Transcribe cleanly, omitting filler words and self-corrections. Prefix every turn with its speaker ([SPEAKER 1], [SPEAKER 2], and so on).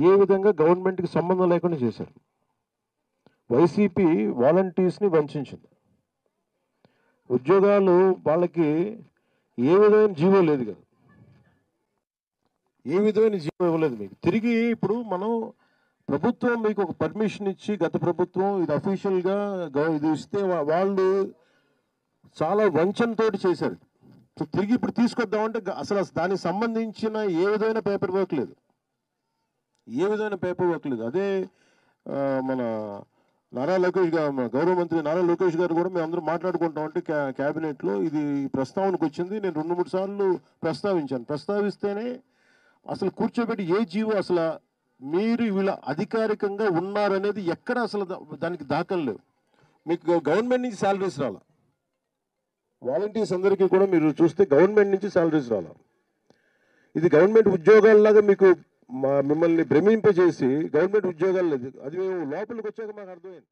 [SPEAKER 1] ఏ విధంగా గవర్నమెంట్కి సంబంధం లేకుండా చేశారు. వైసీపీ వాలంటీర్స్ని వంచింది. ఉద్యోగాలు వాళ్ళకి ఏ విధమైన జీవో లేదు కదా, ఏ విధమైన జీవో ఇవ్వలేదు మీకు. తిరిగి ఇప్పుడు మనం ప్రభుత్వం మీకు ఒక పర్మిషన్ ఇచ్చి, గత ప్రభుత్వం ఇది అఫీషియల్గా ఇది ఇస్తే వాళ్ళు చాలా వంచనతోటి చేశారు. సో తిరిగి ఇప్పుడు తీసుకొద్దామంటే అసలు దానికి సంబంధించిన ఏ విధమైన పేపర్ వర్క్ లేదు, ఏ విధమైన పేపర్ వర్క్ లేదు. అదే మన నారా లోకేష్ గారు, గౌరవ మంత్రి నారా లోకేష్ గారు కూడా మేము అందరూ మాట్లాడుకుంటాం అంటే క్యాబినెట్లో ఇది ప్రస్తావనకు వచ్చింది. నేను 2-3 సార్లు ప్రస్తావించాను. ప్రస్తావిస్తేనే అసలు కూర్చోబెట్టి ఏ జీవో అసలు మీరు వీళ్ళ అధికారికంగా ఉన్నారనేది ఎక్కడ అసలు దానికి దాఖలు లేవు. మీకు గవర్నమెంట్ నుంచి శాలరీస్ రాలా, వాలంటీర్స్ అందరికీ కూడా మీరు చూస్తే గవర్నమెంట్ నుంచి శాలరీస్ రాలా. ఇది గవర్నమెంట్ ఉద్యోగాల్లాగా మీకు మిమ్మల్ని భ్రమింపజేసి గవర్నమెంట్ ఉద్యోగాలు లేదు. అది మేము లోపలికి వచ్చాక మాకు అర్థమైంది.